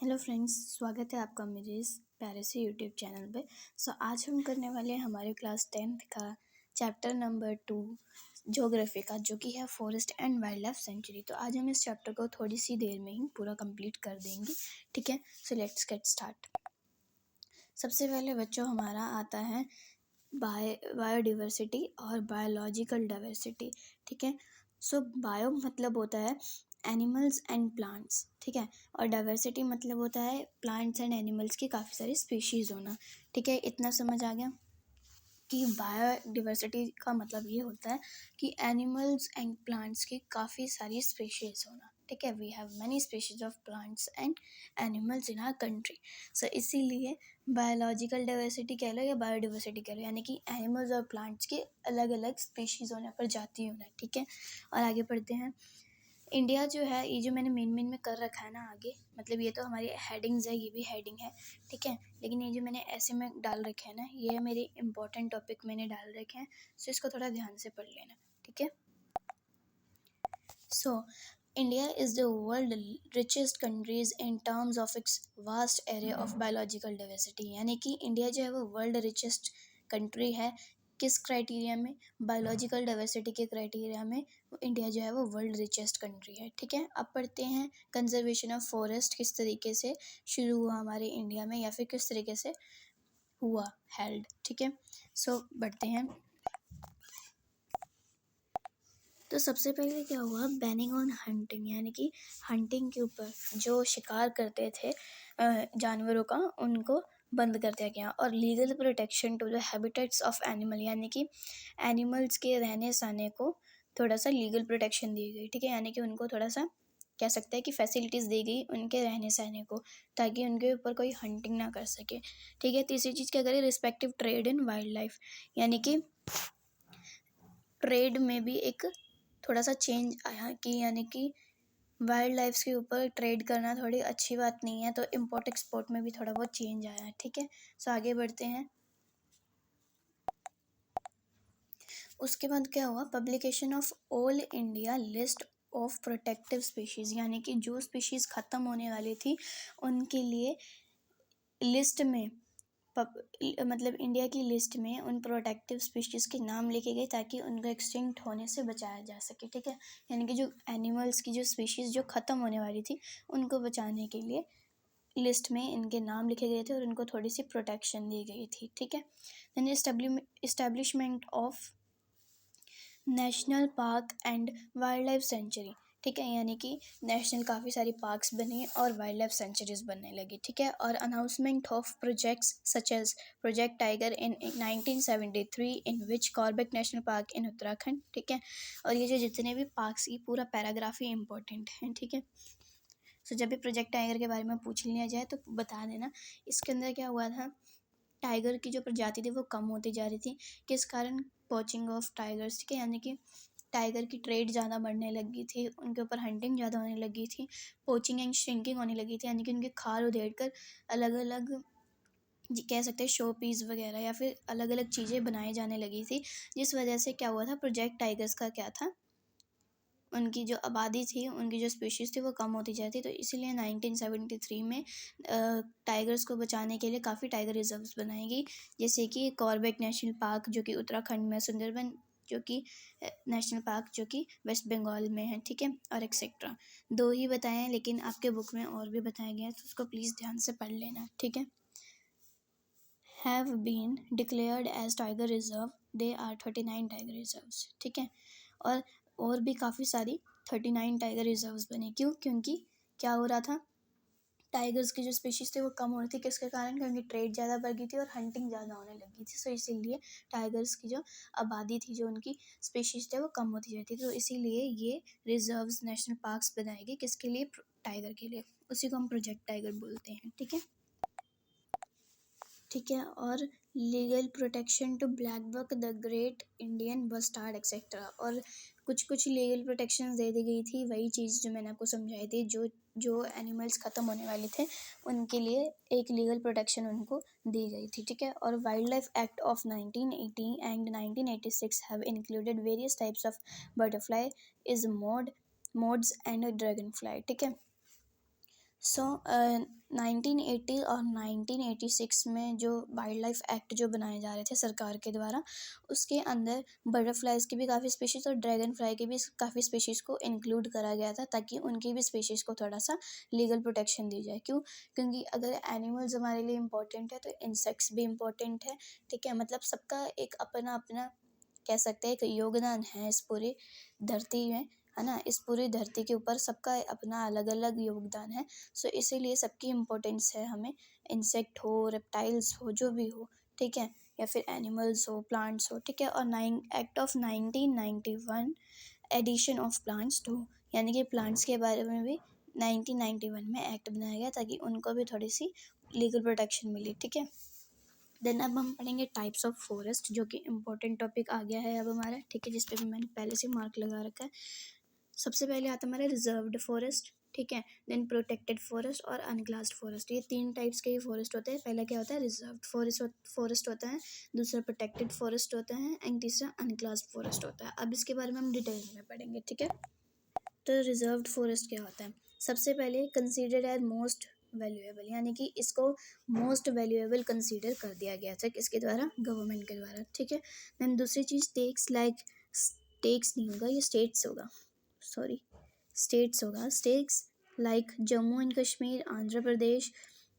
Hello friends, स्वागत है आपका मेरे इस प्यारे से यूट्यूब चैनल पे। आज हम करने वाले हैं हमारे क्लास 10th का चैप्टर नंबर 2 ज्योग्राफी का, जो कि है forest and wildlife century. तो आज हम इस चैप्टर को थोड़ी सी देर में ही पूरा कंप्लीट कर देंगे, ठीक है। So let's get start. सबसे पहले बच्चों हमारा आता है बायोडिवर्सिटी और बायोलॉजिकल डाइवर्सिटी, ठीक है। बायो मतलब होता है एनिमल्स एंड प्लांट्स, ठीक है, और डाइवर्सिटी मतलब होता है प्लांट्स एंड एनिमल्स की काफ़ी सारी स्पीशीज़ होना, ठीक है। इतना समझ आ गया कि बायोडिवर्सिटी का मतलब ये होता है कि एनिमल्स एंड प्लांट्स की काफ़ी सारी स्पीशीज़ होना, ठीक है। We have many species of plants and animals in our country. इसीलिए बायोलॉजिकल डाइवर्सिटी कह लो या बायोडिवर्सिटी कह लो, यानी कि एनिमल्स और प्लांट्स के अलग अलग स्पीशीज़ होने पर जाती होना, ठीक है। और आगे पढ़ते हैं। इंडिया जो है, ये जो मैंने मेन में कर रखा है ना आगे, मतलब ये तो हमारी हेडिंग्स है, ये भी हेडिंग है, ठीक है। लेकिन ये जो मैंने ऐसे में डाल रखे हैं ना, ये मेरे इंपॉर्टेंट टॉपिक मैंने डाल रखे हैं, इसको थोड़ा ध्यान से पढ़ लेना, ठीक है। India is the world richest countries in terms of its vast array of biological diversity, यानी कि इंडिया जो है वो वर्ल्ड रिचेस्ट कंट्री है। किस क्राइटेरिया में? बायोलॉजिकल डाइवर्सिटी के क्राइटेरिया में इंडिया जो है वो वर्ल्ड रिचेस्ट कंट्री है, ठीक है। अब पढ़ते हैं कंजर्वेशन ऑफ फॉरेस्ट किस तरीके से शुरू हुआ हमारे इंडिया में, या फिर किस तरीके से हुआ हेल्ड, ठीक है। बढ़ते हैं। तो सबसे पहले क्या हुआ? बैनिंग ऑन हंटिंग, यानी कि हंटिंग के ऊपर जो शिकार करते थे जानवरों का, उनको बंद कर दिया गया। और legal protection to the habitats of animal, यानी कि एनिमल्स के रहने सहने को थोड़ा सा लीगल प्रोटेक्शन दी गई, ठीक है। यानी कि उनको थोड़ा सा कह सकते हैं कि फैसिलिटीज़ दी गई उनके रहने सहने को, ताकि उनके ऊपर कोई हंटिंग ना कर सके, ठीक है। तीसरी चीज़ क्या करें? Respective trade in wild life, यानी कि ट्रेड में भी एक थोड़ा सा चेंज आया कि यानी कि वाइल्ड लाइफ के ऊपर ट्रेड करना थोड़ी अच्छी बात नहीं है, तो इम्पोर्ट एक्सपोर्ट में भी थोड़ा बहुत चेंज आया है, ठीक है। आगे बढ़ते हैं। उसके बाद क्या हुआ? Publication of all India list of protective species, यानी कि जो स्पीशीज़ ख़त्म होने वाली थी उनके लिए लिस्ट में मतलब इंडिया की लिस्ट में उन प्रोटेक्टिव स्पीशीज़ के नाम लिखे गए, ताकि उनको एक्सटिंक्ट होने से बचाया जा सके, ठीक है। यानी कि जो एनिमल्स की जो स्पीशीज़ जो ख़त्म होने वाली थी उनको बचाने के लिए लिस्ट में इनके नाम लिखे गए थे और उनको थोड़ी सी प्रोटेक्शन दी गई थी, ठीक है। Then establishment of national park and wildlife sanctuary, ठीक है। यानी कि नेशनल काफ़ी सारी पार्क्स बने और वाइल्ड लाइफ सेंचुरीज बनने लगी, ठीक है। और announcement of projects such as Project Tiger in 1973 in which Corbett National Park in Uttarakhand, ठीक है। और ये जो जितने भी पार्क्स, ये पूरा पैराग्राफ ही इंपॉर्टेंट है, ठीक है। जब भी प्रोजेक्ट टाइगर के बारे में पूछ लिया जाए तो बता देना। इसके अंदर क्या हुआ था? टाइगर की जो प्रजाति थी वो कम होती जा रही थी। किस कारण? पोचिंग ऑफ टाइगर्स, ठीक है। यानी कि टाइगर की ट्रेड ज़्यादा बढ़ने लगी थी, उनके ऊपर हंटिंग ज़्यादा होने लगी थी, पोचिंग एंड श्रिंकिंग होने लगी थी, यानी कि उनके खाल उधेड़ कर अलग अलग कह सकते हैं शो पीस वगैरह या फिर अलग अलग चीज़ें बनाई जाने लगी थी। जिस वजह से क्या हुआ था? प्रोजेक्ट टाइगर्स का क्या था? उनकी जो आबादी थी, उनकी जो स्पीशीज़ थी वो कम होती जाती, तो इसीलिए 1973 में टाइगर्स को बचाने के लिए काफ़ी टाइगर रिजर्व्स बनाई गई, जैसे कि कॉर्बेट नेशनल पार्क जो कि उत्तराखंड में, सुंदरबन जो कि नेशनल पार्क जो कि वेस्ट बंगाल में है, ठीक है, और एक्सेट्रा। 2 ही बताए हैं, लेकिन आपके बुक में और भी बताए गए हैं, तो उसको प्लीज़ ध्यान से पढ़ लेना, ठीक है। Have been declared as tiger reserve, they are 39 tiger reserves, ठीक है। और भी काफ़ी सारी 39 टाइगर रिजर्व्स बने। क्यों? क्योंकि क्या हो रहा था? टाइगर्स की जो स्पीशीज़ थे वो कम हो रही थी। किसके कारण? क्योंकि ट्रेड ज़्यादा बढ़ गई थी और हंटिंग ज़्यादा होने लगी थी। इसीलिए टाइगर्स की जो आबादी थी, जो उनकी स्पीशीज़ थे वो कम होती जाती थी। तो इसीलिए ये रिजर्व्स, नेशनल पार्क्स बनाए गए। किसके लिए? टाइगर के लिए। उसी को हम प्रोजेक्ट टाइगर बोलते हैं, ठीक है। ठीक है। और legal protection to black buck, the great Indian bustard etcetera, और कुछ कुछ लीगल प्रोटेक्शन दे दी गई थी। वही चीज़ जो मैंने आपको समझाई थी, जो जो एनिमल्स ख़त्म होने वाले थे उनके लिए एक लीगल प्रोटेक्शन उनको दी गई थी, ठीक है। और wild life act of 1980 and 1986 have included various types of butterfly is modes and dragon fly, ठीक है। सो 1980 और 1986 में जो वाइल्ड लाइफ एक्ट जो बनाए जा रहे थे सरकार के द्वारा, उसके अंदर बटरफ्लाइज की भी काफ़ी स्पीशीज़ और ड्रैगन फ्लाई की भी काफ़ी स्पीशीज़ को इंक्लूड करा गया था, ताकि उनकी भी स्पीशीज़ को थोड़ा सा लीगल प्रोटेक्शन दी जाए। क्यों? क्योंकि अगर एनिमल्स हमारे लिए इम्पोर्टेंट है तो इंसेक्ट्स भी इम्पोर्टेंट है। ठीक है, मतलब सबका एक अपना अपना कह सकते हैं एक योगदान है इस पूरी धरती में, है ना। इस पूरी धरती के ऊपर सबका अपना अलग अलग योगदान है। सो इसीलिए सबकी इम्पोर्टेंस है हमें, इंसेक्ट हो, रेप्टाइल्स हो, जो भी हो, ठीक है, या फिर एनिमल्स हो, प्लांट्स हो, ठीक है। और act of 1991 addition of plants to, यानी कि प्लांट्स के बारे में भी 1991 में एक्ट बनाया गया ताकि उनको भी थोड़ी सी लीगल प्रोटेक्शन मिली। ठीक है, देन अब हम पढ़ेंगे टाइप्स ऑफ फॉरेस्ट, जो कि इम्पोर्टेंट टॉपिक आ गया है अब हमारा। ठीक है, जिस पे भी मैंने पहले से मार्क लगा रखा है। सबसे पहले आता है हमारा रिजर्व्ड फॉरेस्ट, ठीक है, देन प्रोटेक्टेड फॉरेस्ट और अनक्लास्ड फॉरेस्ट। ये तीन टाइप्स के फॉरेस्ट होते हैं। पहला क्या होता है? रिजर्व्ड फॉरेस्ट होता है, दूसरा प्रोटेक्टेड फॉरेस्ट होता है, एंड तीसरा अनक्लास्ड फॉरेस्ट होता है। अब इसके बारे में हम डिटेल में पढ़ेंगे। ठीक है, तो रिजर्व्ड फॉरेस्ट क्या होता है? सबसे पहले कंसीडर्ड एज मोस्ट वैल्यूएबल, यानी कि इसको मोस्ट वैल्यूएबल कंसीडर कर दिया गया था किसके द्वारा? गवर्नमेंट के द्वारा। ठीक है, देन दूसरी चीज़ टेक्स नहीं होगा, ये स्टेट्स होगा, सॉरी स्टेट्स होगा। States like Jammu and Kashmir, Andhra Pradesh,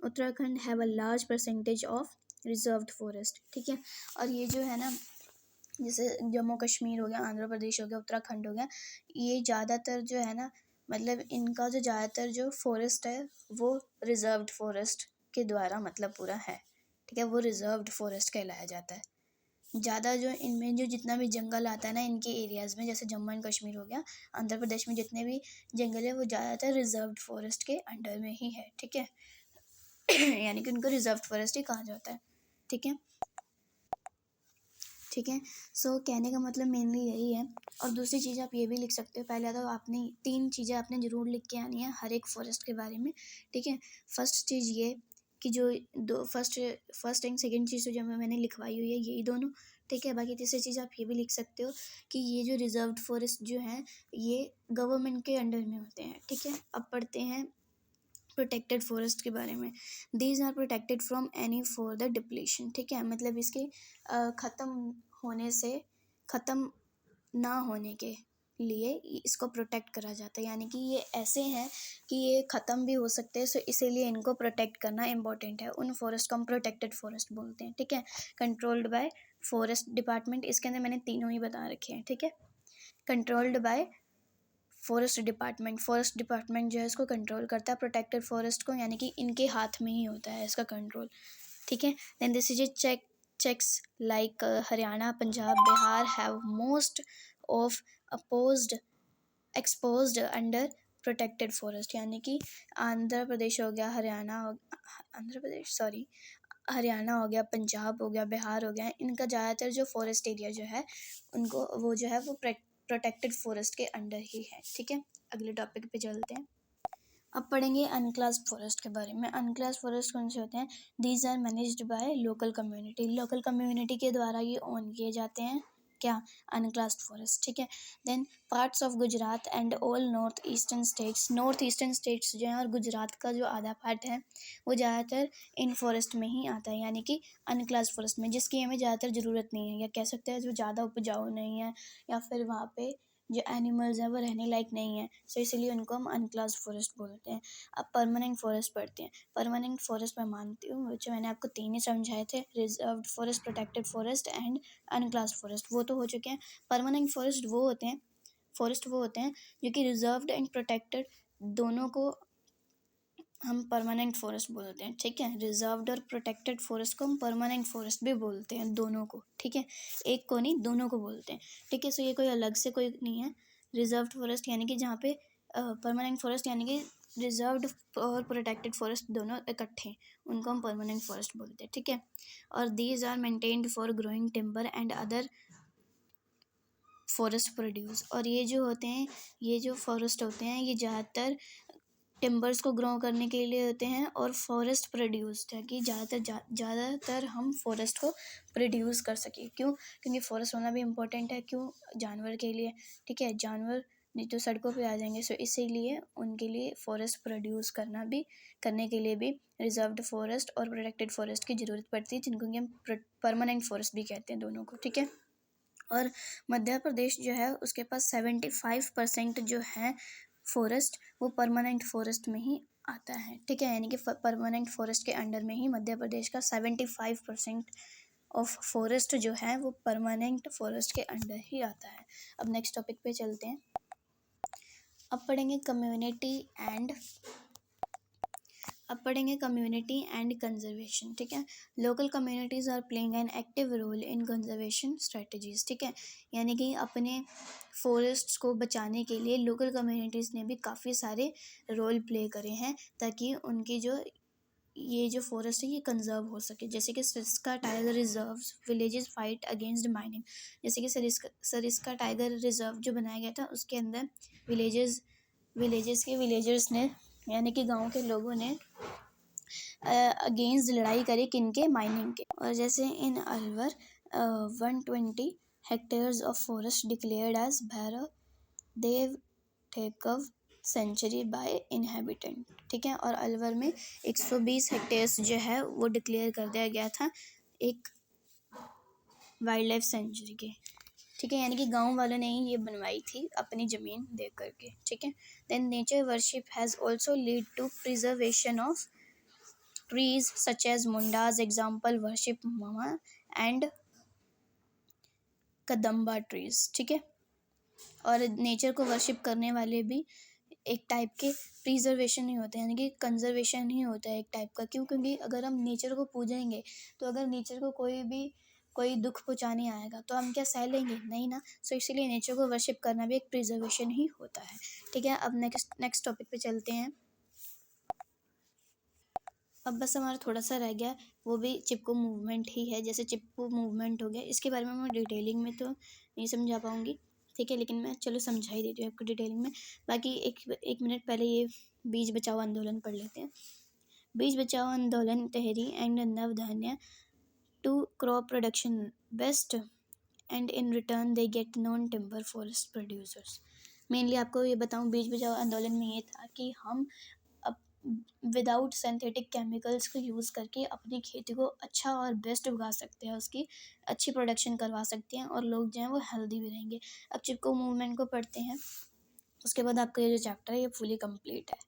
Uttarakhand have a large percentage of reserved forest. ठीक है, और ये जो है ना, जैसे जम्मू कश्मीर हो गया, आंध्र प्रदेश हो गया, उत्तराखंड हो गया, ये ज़्यादातर जो है ना, मतलब इनका जो ज़्यादातर जो फॉरेस्ट है वो रिजर्व्ड फॉरेस्ट के द्वारा मतलब पूरा है। ठीक है, वो रिजर्व्ड फॉरेस्ट कहलाया जाता है। ज़्यादा जो इनमें जो जितना भी जंगल आता है ना इनके एरियाज़ में, जैसे जम्मू एंड कश्मीर हो गया, आंध्र प्रदेश में जितने भी जंगल है वो ज़्यादातर रिजर्व्ड फॉरेस्ट के अंडर में ही है। ठीक है यानी कि उनको रिजर्व्ड फॉरेस्ट ही कहा जाता है। ठीक है, ठीक है, सो कहने का मतलब मेनली यही है। और दूसरी चीज़ आप ये भी लिख सकते हो, पहले तो आपने तीन चीज़ें आपने ज़रूर लिख के आनी है हर एक फॉरेस्ट के बारे में। ठीक है, फर्स्ट चीज़ ये कि जो दो फर्स्ट एंड सेकंड चीज़ जो मैंने लिखवाई हुई है यही दोनों। ठीक है, बाकी तीसरी चीज़ आप ये भी लिख सकते हो कि ये जो रिजर्व्ड फॉरेस्ट जो हैं ये गवर्नमेंट के अंडर में होते हैं। ठीक है, अब पढ़ते हैं प्रोटेक्टेड फॉरेस्ट के बारे में। These are protected from any further depletion. ठीक है, मतलब इसके ख़त्म होने से, ख़त्म ना होने के लिए इसको प्रोटेक्ट करा जाता है, यानी कि ये ऐसे हैं कि ये ख़त्म भी हो सकते हैं। सो इसीलिए इनको प्रोटेक्ट करना इंपॉर्टेंट है। उन फॉरेस्ट को हम प्रोटेक्टेड फॉरेस्ट बोलते हैं। ठीक है, कंट्रोल्ड बाय फॉरेस्ट डिपार्टमेंट, इसके अंदर मैंने तीनों ही बता रखे हैं। ठीक है, कंट्रोल्ड बाय फॉरेस्ट डिपार्टमेंट जो है इसको कंट्रोल करता है प्रोटेक्टेड फॉरेस्ट को, यानी कि इनके हाथ में ही होता है इसका कंट्रोल। ठीक है, then this is a checks like Haryana, Punjab, Bihar have most of opposed exposed under protected forest, यानी कि आंध्र प्रदेश हो गया, हरियाणा हो गया, पंजाब हो गया, बिहार हो गया, इनका ज़्यादातर जो फॉरेस्ट एरिया जो है उनको वो जो है वो प्रोटेक्टेड फॉरेस्ट के अंडर ही है। ठीक है, अगले टॉपिक पे चलते हैं। अब पढ़ेंगे अनक्लास्ड फॉरेस्ट के बारे में। अनक्लास्ड फॉरेस्ट कौन से होते हैं? These are managed by local community, local community के द्वारा ये ओन किए जाते हैं। क्या? Unclassed forest. ठीक है, then parts of Gujarat and all north eastern states जो हैं और गुजरात का जो आधा पार्ट है वो ज़्यादातर इन फॉरेस्ट में ही आता है, यानी कि अनक्लास्ड फॉरेस्ट में, जिसकी हमें ज़्यादातर ज़रूरत नहीं है, या कह सकते हैं जो ज़्यादा उपजाऊ नहीं है, या फिर वहाँ पे जो एनिमल्स हैं वो रहने लायक नहीं है। सो इसलिए उनको हम अनक्लास्ड फॉरेस्ट बोलते हैं। अब परमानेंट फॉरेस्ट पढ़ते हैं। परमानेंट फॉरेस्ट मैं मानती हूँ जो मैंने आपको तीन ही समझाए थे, reserved forest, protected forest and अनक्लास्ड forest, वो तो हो चुके हैं। परमानेंट फॉरेस्ट वो होते हैं जो कि रिजर्व्ड एंड प्रोटेक्टेड दोनों को हम परमानेंट फॉरेस्ट बोलते हैं। ठीक है, रिजर्व्ड और प्रोटेक्टेड फॉरेस्ट को हम परमानेंट फॉरेस्ट भी बोलते हैं, दोनों को। ठीक है, एक को नहीं, दोनों को बोलते हैं। ठीक है, सो ये कोई अलग से कोई नहीं है। रिजर्व्ड फॉरेस्ट यानी कि जहाँ पे परमानेंट फॉरेस्ट यानी कि रिजर्व्ड और प्रोटेक्टेड फॉरेस्ट दोनों इकट्ठे, उनको हम परमानेंट फॉरेस्ट बोलते हैं। ठीक है, और these are maintained for growing timber and other forest produce. और ये जो होते हैं, ये जो फॉरेस्ट होते हैं ये ज़्यादातर टिम्बर्स को ग्रो करने के लिए होते हैं और फॉरेस्ट प्रोड्यूस, ताकि ज़्यादातर हम फॉरेस्ट को प्रोड्यूस कर सकें। क्यों? क्योंकि फॉरेस्ट होना भी इम्पोर्टेंट है। क्यों? जानवर के लिए। ठीक है, जानवर नहीं तो सड़कों पे आ जाएंगे। सो इसीलिए उनके लिए फॉरेस्ट प्रोड्यूस करने के लिए भी रिजर्व्ड फॉरेस्ट और प्रोटेक्टेड फॉरेस्ट की ज़रूरत पड़ती है, जिनको कि हम परमानेंट फॉरेस्ट भी कहते हैं, दोनों को, ठीक है। और मध्य प्रदेश जो है उसके पास 75% जो है फॉरेस्ट वो परमानेंट फॉरेस्ट में ही आता है, ठीक है। यानी कि परमानेंट फॉरेस्ट के अंडर में ही मध्य प्रदेश का 75% ऑफ फॉरेस्ट जो है वो परमानेंट फॉरेस्ट के अंडर ही आता है। अब नेक्स्ट टॉपिक पे चलते हैं। अब पढ़ेंगे कम्युनिटी एंड कंजर्वेशन, ठीक है। Local communities are playing an active role in conservation strategies, ठीक है। यानी कि अपने फॉरेस्ट्स को बचाने के लिए लोकल कम्युनिटीज़ ने भी काफ़ी सारे रोल प्ले करे हैं, ताकि उनकी जो फॉरेस्ट है ये कंजर्व हो सके। जैसे कि Sariska tiger reserve villages fight against mining. जैसे कि सरिस्का टाइगर रिजर्व जो बनाया गया था उसके अंदर विलेजर्स ने, यानी कि गांव के लोगों ने अगेंस्ट लड़ाई करी किनके, माइनिंग के। और जैसे in Alwar 120 hectares of forest declared as Bhairav Dev ठेकव सेंचुरी बाय इनहेबिटेंट, ठीक है। और अलवर में 120 हेक्टेयर्स जो है वो डिक्लेयर कर दिया गया था एक वाइल्ड लाइफ सेंचुरी के, ठीक है। यानी कि गांव वालों ने ही ये बनवाई थी अपनी ज़मीन दे करके, ठीक है। Then nature worship has also lead to preservation of trees such as Mundas example worship mama and kadamba trees, ठीक है। और नेचर को वर्शिप करने वाले भी एक टाइप के प्रिजर्वेशन ही होते हैं, यानी कि कंजर्वेशन ही होता है एक टाइप का। क्यों? क्योंकि अगर हम नेचर को पूजेंगे तो अगर नेचर को कोई दुख पहुँचाने आएगा तो हम क्या सह लेंगे? नहीं ना। सो इसीलिए नेचर को वर्शिप करना भी एक प्रिजर्वेशन ही होता है, ठीक है। अब नेक्स्ट टॉपिक पे चलते हैं। अब बस हमारा थोड़ा सा रह गया, वो भी चिपको मूवमेंट ही है। जैसे चिपको मूवमेंट हो गया, इसके बारे में मैं डिटेलिंग में तो नहीं समझा पाऊँगी, ठीक है, लेकिन मैं चलो समझा ही देती हूँ आपको डिटेलिंग में। बाकी एक मिनट पहले ये बीज बचाओ आंदोलन पढ़ लेते हैं। Beej Bachao Andolan Tehri and Navdanya to crop production best and in return they get non timber forest producers. Mainly आपको ये बताऊँ, बीज बचाओ आंदोलन में ये था कि हम विदाउट सिंथेटिक केमिकल्स को यूज़ करके अपनी खेती को अच्छा और बेस्ट उगा सकते हैं, उसकी अच्छी प्रोडक्शन करवा सकते हैं और लोग जो हैं वो हेल्दी भी रहेंगे। अब चिपको मूवमेंट को पढ़ते हैं, उसके बाद आपका ये जो चैप्टर है ये फुली कंप्लीट है।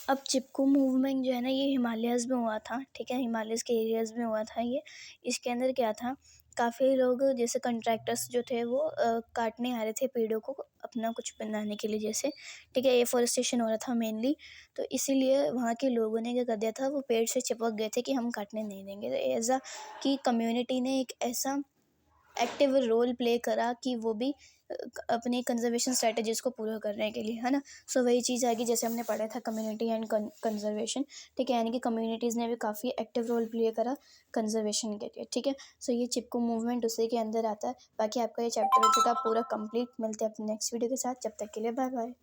अब चिपको मूवमेंट जो है ना ये हिमालयज़ में हुआ था, ठीक है, हिमालयज़ के एरियाज़ में हुआ था ये। इसके अंदर क्या था, काफ़ी लोग जैसे कंट्रैक्टर्स जो थे वो काटने आ रहे थे पेड़ों को अपना कुछ बनाने के लिए, जैसे, ठीक है, एफॉरेस्टेशन हो रहा था मेनली। तो इसीलिए वहाँ के लोगों ने क्या कर दिया था, वो पेड़ से चिपक गए थे कि हम काटने नहीं देंगे। तो ऐसा कि कम्युनिटी ने एक ऐसा एक्टिव रोल प्ले करा कि वो भी अपनी कंजर्वेशन स्ट्रेटजीज़ को पूरा करने के लिए, है ना। सो वही चीज़ आएगी जैसे हमने पढ़ा था कम्युनिटी एंड कंजर्वेशन, ठीक है। यानी कि कम्युनिटीज़ ने भी काफ़ी एक्टिव रोल प्ले करा कंजर्वेशन के लिए, ठीक है। सो ये चिपको मूवमेंट उसी के अंदर आता है। बाकी आपका ये चैप्टर हो चुका पूरा कंप्लीट। मिलते हैं अपने नेक्स्ट वीडियो के साथ, जब तक के लिए बाय बाय।